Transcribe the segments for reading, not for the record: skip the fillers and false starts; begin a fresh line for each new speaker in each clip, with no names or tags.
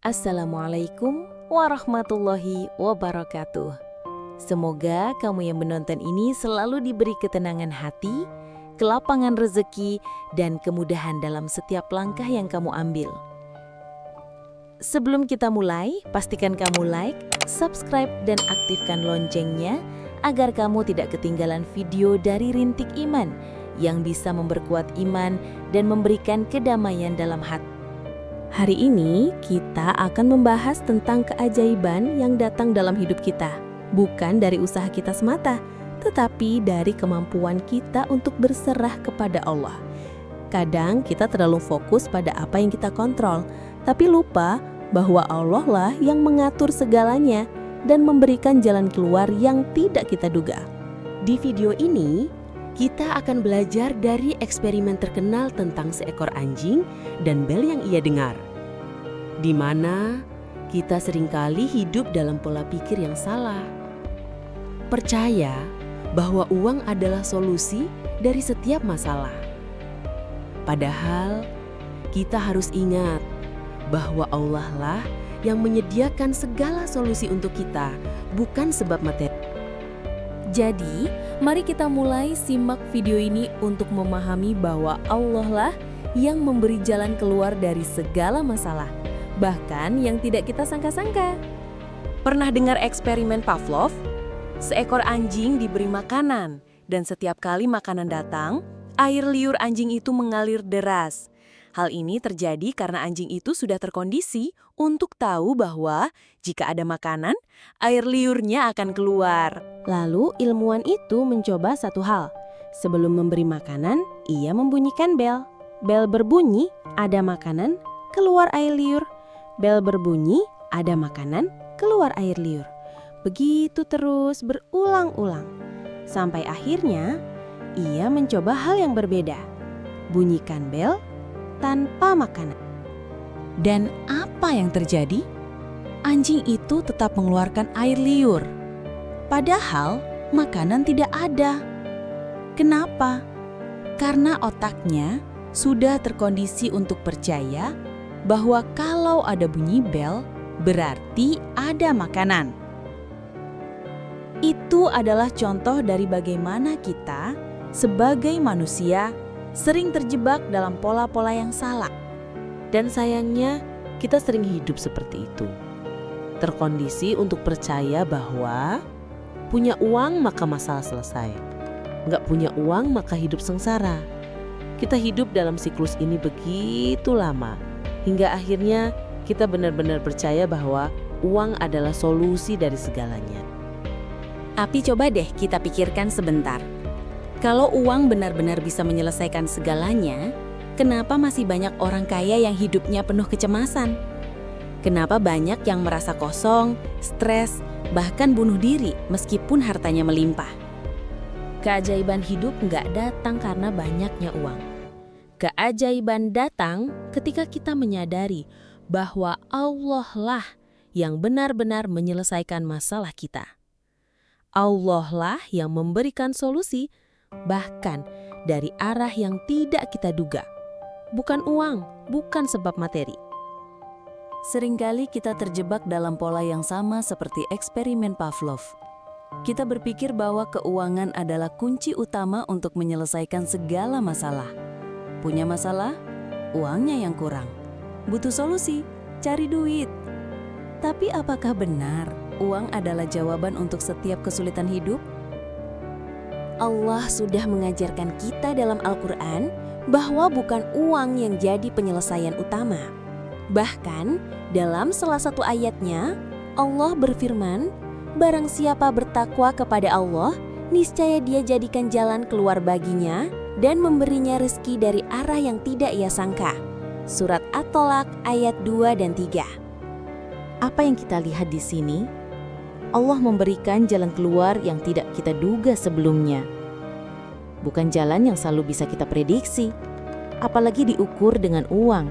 Assalamualaikum warahmatullahi wabarakatuh. Semoga kamu yang menonton ini selalu diberi ketenangan hati, kelapangan rezeki, dan kemudahan dalam setiap langkah yang kamu ambil. Sebelum kita mulai, pastikan kamu like, subscribe, dan aktifkan loncengnya agar kamu tidak ketinggalan video dari Rintik Iman yang bisa memperkuat iman dan memberikan kedamaian dalam hati. Hari ini kita akan membahas tentang keajaiban yang datang dalam hidup kita, bukan dari usaha kita semata, tetapi dari kemampuan kita untuk berserah kepada Allah. Kadang kita terlalu fokus pada apa yang kita kontrol, tapi lupa bahwa Allah lah yang mengatur segalanya dan memberikan jalan keluar yang tidak kita duga. Di video ini, kita akan belajar dari eksperimen terkenal tentang seekor anjing dan bel yang ia dengar, di mana kita seringkali hidup dalam pola pikir yang salah. Percaya bahwa uang adalah solusi dari setiap masalah. Padahal kita harus ingat bahwa Allah lah yang menyediakan segala solusi untuk kita, bukan sebab materi. Jadi, mari kita mulai simak video ini untuk memahami bahwa Allah lah yang memberi jalan keluar dari segala masalah, bahkan yang tidak kita sangka-sangka. Pernah dengar eksperimen Pavlov? Seekor anjing diberi makanan, dan setiap kali makanan datang, air liur anjing itu mengalir deras. Hal ini terjadi karena anjing itu sudah terkondisi untuk tahu bahwa jika ada makanan, air liurnya akan keluar. Lalu ilmuwan itu mencoba satu hal. Sebelum memberi makanan, ia membunyikan bel. Bel berbunyi, ada makanan, keluar air liur. Bel berbunyi, ada makanan, keluar air liur. Begitu terus berulang-ulang. Sampai akhirnya, ia mencoba hal yang berbeda. Bunyikan bel tanpa makanan. Dan apa yang terjadi? Anjing itu tetap mengeluarkan air liur. Padahal makanan tidak ada. Kenapa? Karena otaknya sudah terkondisi untuk percaya bahwa kalau ada bunyi bel, berarti ada makanan. Itu adalah contoh dari bagaimana kita sebagai manusia sering terjebak dalam pola-pola yang salah. Dan sayangnya, kita sering hidup seperti itu. Terkondisi untuk percaya bahwa punya uang maka masalah selesai. Nggak punya uang maka hidup sengsara. Kita hidup dalam siklus ini begitu lama, hingga akhirnya kita benar-benar percaya bahwa uang adalah solusi dari segalanya. Tapi coba deh kita pikirkan sebentar. Kalau uang benar-benar bisa menyelesaikan segalanya, kenapa masih banyak orang kaya yang hidupnya penuh kecemasan? Kenapa banyak yang merasa kosong, stres, bahkan bunuh diri meskipun hartanya melimpah? Keajaiban hidup nggak datang karena banyaknya uang. Keajaiban datang ketika kita menyadari bahwa Allah lah yang benar-benar menyelesaikan masalah kita. Allah lah yang memberikan solusi, bahkan dari arah yang tidak kita duga. Bukan uang, bukan sebab materi. Seringkali kita terjebak dalam pola yang sama seperti eksperimen Pavlov. Kita berpikir bahwa keuangan adalah kunci utama untuk menyelesaikan segala masalah. Punya masalah, uangnya yang kurang. Butuh solusi, cari duit. Tapi apakah benar uang adalah jawaban untuk setiap kesulitan hidup? Allah sudah mengajarkan kita dalam Al-Quran bahwa bukan uang yang jadi penyelesaian utama. Bahkan dalam salah satu ayatnya, Allah berfirman, barang siapa bertakwa kepada Allah, niscaya Dia jadikan jalan keluar baginya dan memberinya rezeki dari arah yang tidak ia sangka. Surat At-Tolak ayat 2 dan 3. Apa yang kita lihat di sini? Allah memberikan jalan keluar yang tidak kita duga sebelumnya. Bukan jalan yang selalu bisa kita prediksi, apalagi diukur dengan uang.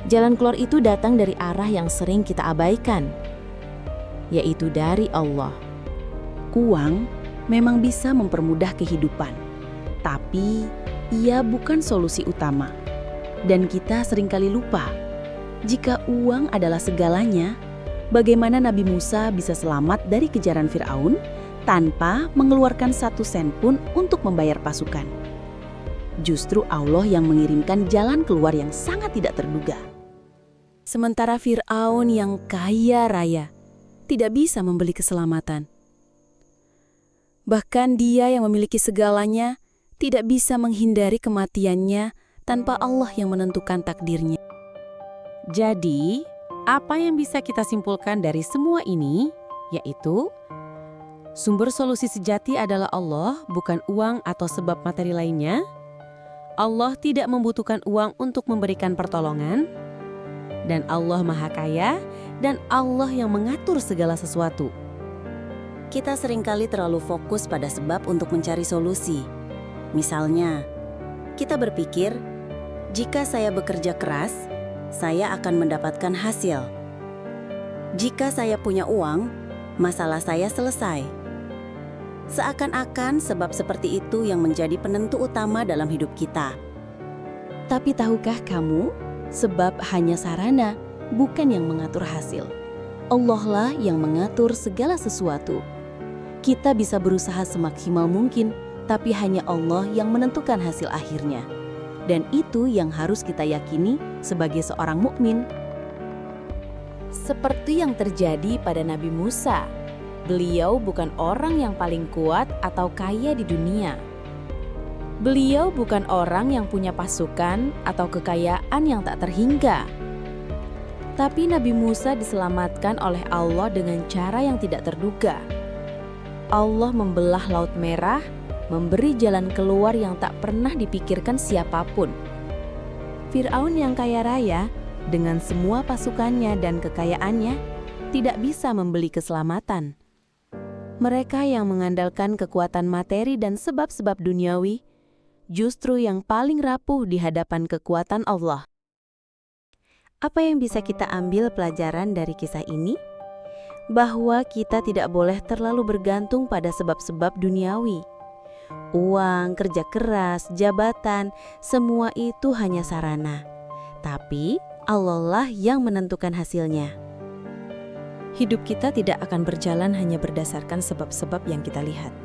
Jalan keluar itu datang dari arah yang sering kita abaikan, yaitu dari Allah. Uang memang bisa mempermudah kehidupan, tapi ia bukan solusi utama. Dan kita seringkali lupa Jika uang adalah segalanya, bagaimana Nabi Musa bisa selamat dari kejaran Firaun tanpa mengeluarkan 1 sen pun untuk membayar pasukan? Justru Allah yang mengirimkan jalan keluar yang sangat tidak terduga. Sementara Firaun yang kaya raya tidak bisa membeli keselamatan. Bahkan dia yang memiliki segalanya tidak bisa menghindari kematiannya tanpa Allah yang menentukan takdirnya. Jadi, apa yang bisa kita simpulkan dari semua ini, yaitu sumber solusi sejati adalah Allah, bukan uang atau sebab materi lainnya. Allah tidak membutuhkan uang untuk memberikan pertolongan, dan Allah Maha Kaya, dan Allah yang mengatur segala sesuatu. Kita seringkali terlalu fokus pada sebab untuk mencari solusi. Misalnya, kita berpikir, jika saya bekerja keras, saya akan mendapatkan hasil. Jika saya punya uang, masalah saya selesai. Seakan-akan sebab seperti itu yang menjadi penentu utama dalam hidup kita. Tapi tahukah kamu, sebab hanya sarana, bukan yang mengatur hasil. Allah lah yang mengatur segala sesuatu. Kita bisa berusaha semaksimal mungkin, tapi hanya Allah yang menentukan hasil akhirnya. Dan itu yang harus kita yakini sebagai seorang mukmin. Seperti yang terjadi pada Nabi Musa, beliau bukan orang yang paling kuat atau kaya di dunia. Beliau bukan orang yang punya pasukan atau kekayaan yang tak terhingga. Tapi Nabi Musa diselamatkan oleh Allah dengan cara yang tidak terduga. Allah membelah Laut Merah, memberi jalan keluar yang tak pernah dipikirkan siapapun. Firaun yang kaya raya, dengan semua pasukannya dan kekayaannya, tidak bisa membeli keselamatan. Mereka yang mengandalkan kekuatan materi dan sebab-sebab duniawi, justru yang paling rapuh di hadapan kekuatan Allah. Apa yang bisa kita ambil pelajaran dari kisah ini? Bahwa kita tidak boleh terlalu bergantung pada sebab-sebab duniawi. Uang, kerja keras, jabatan, semua itu hanya sarana. Tapi Allah lah yang menentukan hasilnya. Hidup kita tidak akan berjalan hanya berdasarkan sebab-sebab yang kita lihat.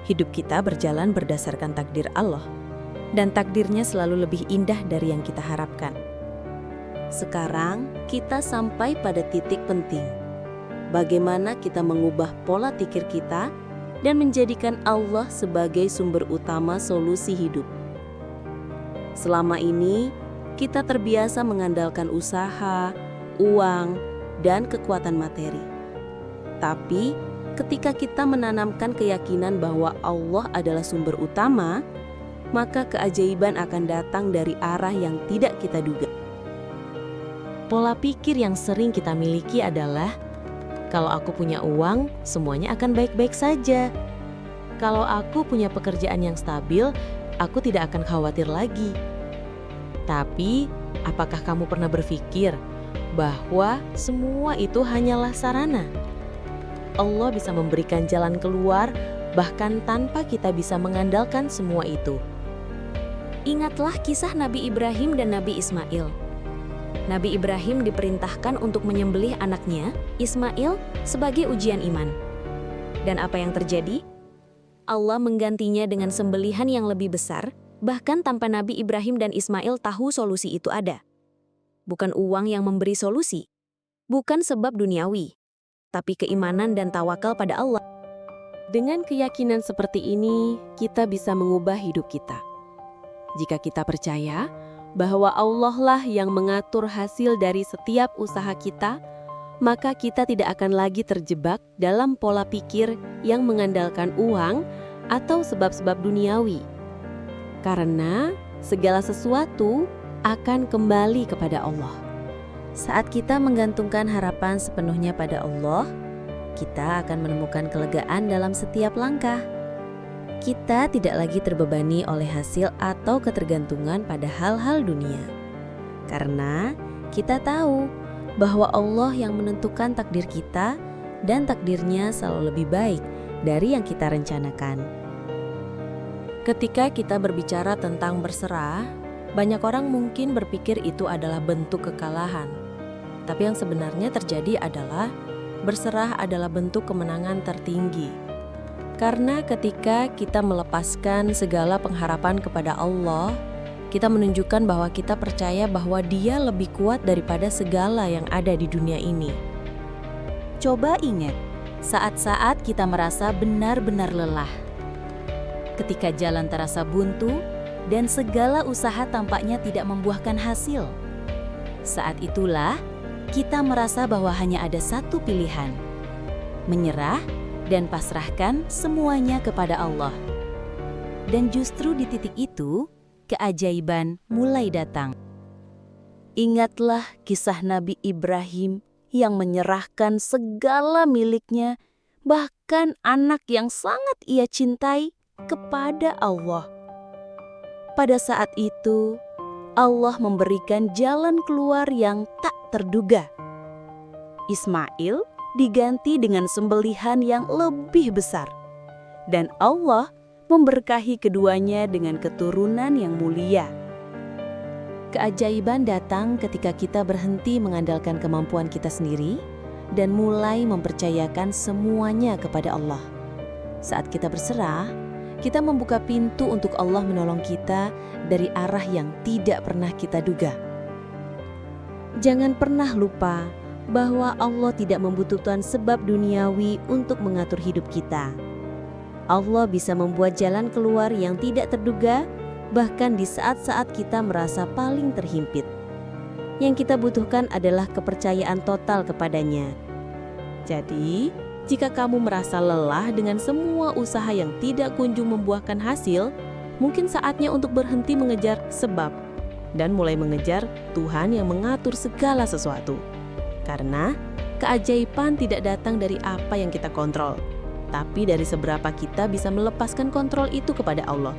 Hidup kita berjalan berdasarkan takdir Allah. Dan takdirnya selalu lebih indah dari yang kita harapkan. Sekarang kita sampai pada titik penting. Bagaimana kita mengubah pola pikir kita dan menjadikan Allah sebagai sumber utama solusi hidup. Selama ini, kita terbiasa mengandalkan usaha, uang, dan kekuatan materi. Tapi, ketika kita menanamkan keyakinan bahwa Allah adalah sumber utama, maka keajaiban akan datang dari arah yang tidak kita duga. Pola pikir yang sering kita miliki adalah, kalau aku punya uang, semuanya akan baik-baik saja. Kalau aku punya pekerjaan yang stabil, aku tidak akan khawatir lagi. Tapi, apakah kamu pernah berpikir bahwa semua itu hanyalah sarana? Allah bisa memberikan jalan keluar bahkan tanpa kita bisa mengandalkan semua itu. Ingatlah kisah Nabi Ibrahim dan Nabi Ismail. Nabi Ibrahim diperintahkan untuk menyembelih anaknya, Ismail, sebagai ujian iman. Dan apa yang terjadi? Allah menggantinya dengan sembelihan yang lebih besar, bahkan tanpa Nabi Ibrahim dan Ismail tahu solusi itu ada. Bukan uang yang memberi solusi, bukan sebab duniawi, tapi keimanan dan tawakal pada Allah. Dengan keyakinan seperti ini, kita bisa mengubah hidup kita. Jika kita percaya bahwa Allah lah yang mengatur hasil dari setiap usaha kita, maka kita tidak akan lagi terjebak dalam pola pikir yang mengandalkan uang atau sebab-sebab duniawi. Karena segala sesuatu akan kembali kepada Allah. Saat kita menggantungkan harapan sepenuhnya pada Allah, kita akan menemukan kelegaan dalam setiap langkah. Kita tidak lagi terbebani oleh hasil atau ketergantungan pada hal-hal dunia. Karena kita tahu bahwa Allah yang menentukan takdir kita dan takdirnya selalu lebih baik dari yang kita rencanakan. Ketika kita berbicara tentang berserah, banyak orang mungkin berpikir itu adalah bentuk kekalahan. Tapi yang sebenarnya terjadi adalah berserah adalah bentuk kemenangan tertinggi. Karena ketika kita melepaskan segala pengharapan kepada Allah, kita menunjukkan bahwa kita percaya bahwa Dia lebih kuat daripada segala yang ada di dunia ini. Coba ingat, saat-saat kita merasa benar-benar lelah. Ketika jalan terasa buntu dan segala usaha tampaknya tidak membuahkan hasil. Saat itulah kita merasa bahwa hanya ada satu pilihan, menyerah dan pasrahkan semuanya kepada Allah. Dan justru di titik itu, keajaiban mulai datang. Ingatlah kisah Nabi Ibrahim yang menyerahkan segala miliknya, bahkan anak yang sangat ia cintai, kepada Allah. Pada saat itu, Allah memberikan jalan keluar yang tak terduga. Ismail diganti dengan sembelihan yang lebih besar. Dan Allah memberkahi keduanya dengan keturunan yang mulia. Keajaiban datang ketika kita berhenti mengandalkan kemampuan kita sendiri dan mulai mempercayakan semuanya kepada Allah. Saat kita berserah, kita membuka pintu untuk Allah menolong kita dari arah yang tidak pernah kita duga. Jangan pernah lupa bahwa Allah tidak membutuhkan sebab duniawi untuk mengatur hidup kita. Allah bisa membuat jalan keluar yang tidak terduga, bahkan di saat-saat kita merasa paling terhimpit. Yang kita butuhkan adalah kepercayaan total kepadanya. Jadi, jika kamu merasa lelah dengan semua usaha yang tidak kunjung membuahkan hasil, mungkin saatnya untuk berhenti mengejar sebab dan mulai mengejar Tuhan yang mengatur segala sesuatu. Karena keajaiban tidak datang dari apa yang kita kontrol, tapi dari seberapa kita bisa melepaskan kontrol itu kepada Allah.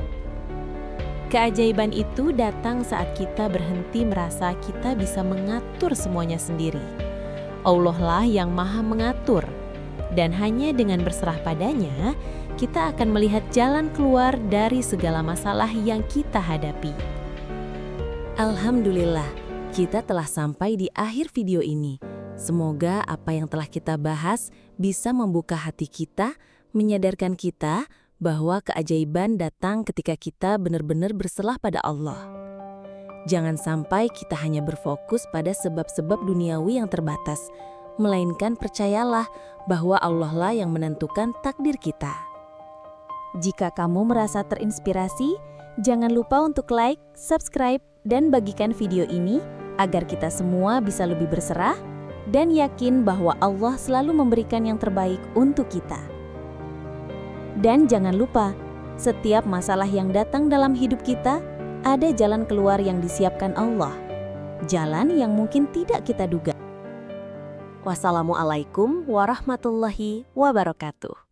Keajaiban itu datang saat kita berhenti merasa kita bisa mengatur semuanya sendiri. Allah lah yang Maha Mengatur. Dan hanya dengan berserah padanya, kita akan melihat jalan keluar dari segala masalah yang kita hadapi. Alhamdulillah, kita telah sampai di akhir video ini. Semoga apa yang telah kita bahas bisa membuka hati kita, menyadarkan kita bahwa keajaiban datang ketika kita benar-benar berserah pada Allah. Jangan sampai kita hanya berfokus pada sebab-sebab duniawi yang terbatas, melainkan percayalah bahwa Allah lah yang menentukan takdir kita. Jika kamu merasa terinspirasi, jangan lupa untuk like, subscribe, dan bagikan video ini agar kita semua bisa lebih berserah dan yakin bahwa Allah selalu memberikan yang terbaik untuk kita. Dan jangan lupa, setiap masalah yang datang dalam hidup kita, ada jalan keluar yang disiapkan Allah. Jalan yang mungkin tidak kita duga. Wassalamualaikum warahmatullahi wabarakatuh.